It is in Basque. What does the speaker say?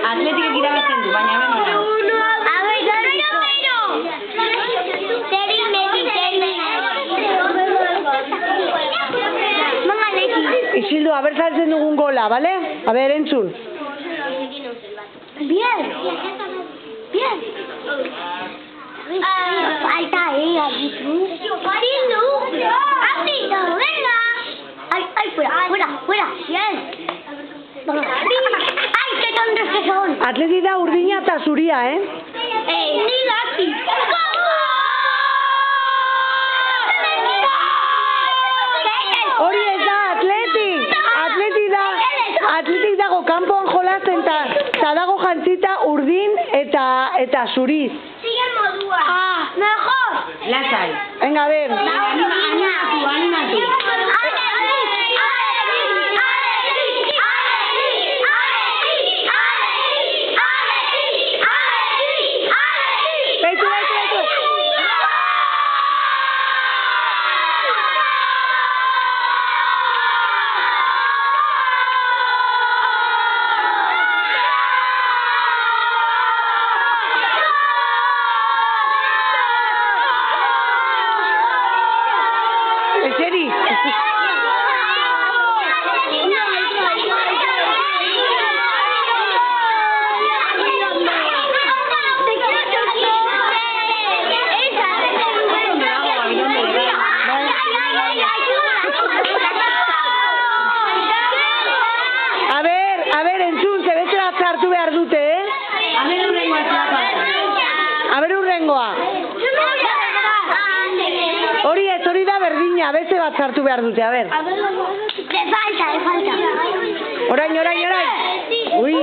Atletikek irabazten du, baina hemen nola. Isildu, haber saltzen dugun gola, bale? Haber, entzun. Bien. Bien. Falta árbitro. Árbitro, venga. Ay, fuera. Bien. Ay, qué tontos que son. Atleti da urdina eta zuria, Ni gati. Hori ez da, atletik dago kanpoan jolasten eta dago jantzita urdin eta zuriz. Sigue modua. Mejor. Lasai. Venga, a ver. Animatu. Beitu. Eseri. A ver, entzun, zebeste bat zartu behar dute, eh? A ber urrengoa. Hori da berdina, beste bat zartu behar dute, a ber. De falta. Orain. Ui,